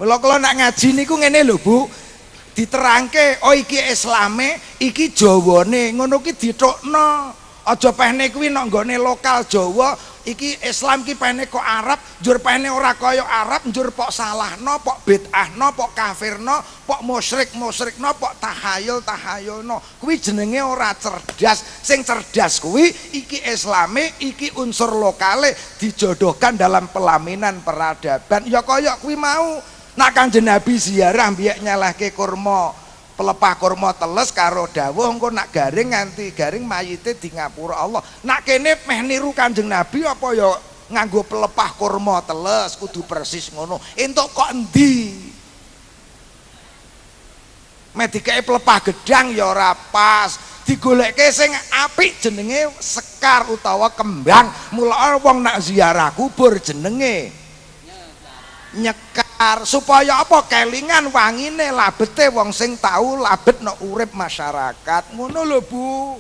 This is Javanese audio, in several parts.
Mula kula nak ngaji niku ngene lho Bu, diterangke oh iki Islame, iki Jawane, ngono ki dithukno. Aja pehne kuwi nek nggone lokal Jawa, iki Islam ki pehne kok Arab, njur pehne ora kaya Arab, njur pok salahno, pok bid'ahno, pok kafirno, pok musyrikno, pok tahayul-tahayulno. Kuwi jenenge ora cerdas. Sing cerdas kuwi iki Islame, iki unsur lokale dijodohkan dalam pelaminan peradaban. Ya kaya kuwi mau. Nak Kanjeng Nabi ziarah mbiyek nyalahke kurma, pelepah kurma teles karo dawuh engko nak garing nganti garing mayite di ngapura Allah. Nak kene meh niru Kanjeng Nabi apa ya nganggo pelepah kurma teles kudu persis ngono. Entuk kok endi? Meh dikeke pelepah gedang ya ora pas. Digolekke sing apik jenenge sekar utawa kembang. Mula wong nak ziarah kubur jenenge nyekar supaya apa kelingan wangine labete wong sing tahu labet no urip masyarakat ngono lho Bu.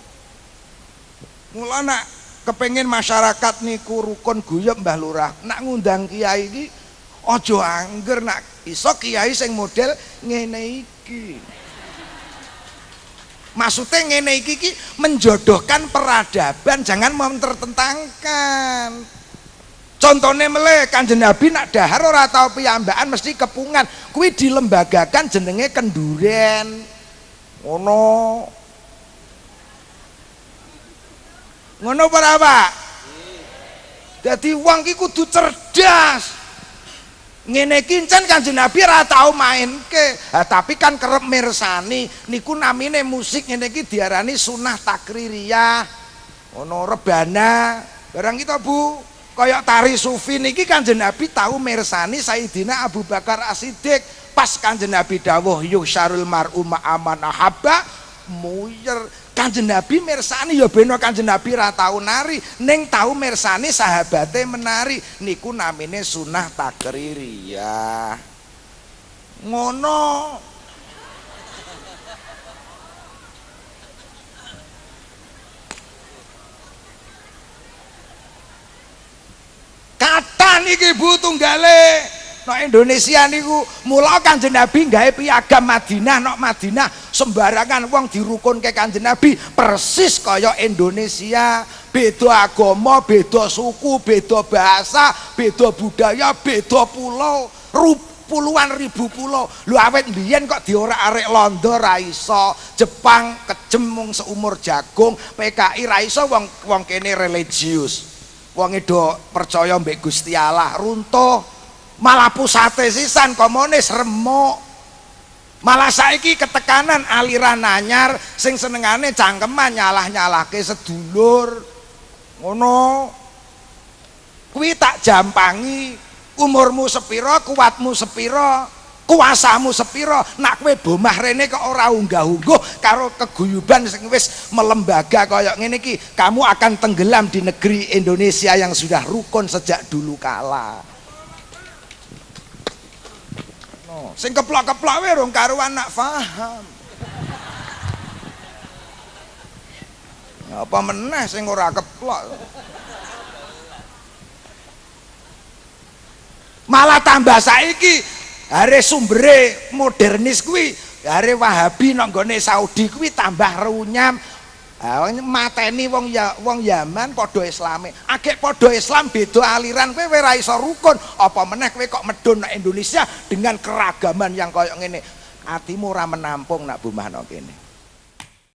Mula nak kepengin masyarakat niku rukun guyub Mbah Lurah, nak ngundang kiai iki aja angger, nak iso kiai sing model ngene iki. Maksudnya ngene iki menjodohkan peradaban, jangan mempertentangkan. Contohnya meleh Kanjeng Nabi nak dahar ora tau piyambakan mesti kepungan. Kuwi dilembagakan jenenge kenduren. Ngono. Ngono para Pak? Dadi wong ki kudu cerdas. Ngene iki encen Kanjeng Nabi ora tau mainke. Tapi kan kerep mirsani niku namine musik ngene iki diarani sunah takririyah. Ono rebana. Barang kita Bu. Kayak tari sufi niki Kanjeng Nabi tahu mirsani Sayyidina Abu Bakar As-Siddiq pas Kanjeng Nabi dawuh yusyarul mar'u ma'aman ahabba muyer. Kanjeng Nabi mirsani ya beno Kanjeng Nabi ra tau nari ning tahu mirsani sahabate menari niku namine sunah takririyah. Ngono. Kata niki Bu tunggale no Indonesia niku mula Kanjeng Nabi gawe piagam Madinah, no Madinah sembarangan wong dirukunke Kanjeng Nabi persis kaya Indonesia, beda agama, beda suku, beda bahasa, beda budaya, beda pulau, puluhan ribu pulau. Lu awet mbiyen kok diorak-arek Londo ra iso, Jepang kejem mung seumur jagung, PKI ra iso wong kene religius. Wong do percaya mbek Gusti Allah runtuh, malah pusate sisan komunis remuk. Malah saiki ketekanan aliran anyar sing senengane cangkeman nyalah-nyalahke sedulur. Ngono. Kuwi tak jampangi, umurmu sepira, kuatmu sepira, kuasamu sepira. Nak kowe bomah rene kok ora unggah-ungguh karo keguyuban sing wis melembaga kaya ngene iki, kamu akan tenggelam di negeri Indonesia yang sudah rukun sejak dulu kala. No, sing keplok-keplok wae rong karuan nak paham. Apa meneh sing ora keplok. Malah tambah saiki are sumbere modernis kuwi, are Wahabi nang nggone Saudi kuwi tambah runyam. Mateni wong Yaman padha Islame. Agek padha Islam beda aliran kowe ora iso rukun. Apa meneh kowe kok medun nang Indonesia dengan keragaman yang kaya ngene. Atimu ora menampung nak bumah nang kene.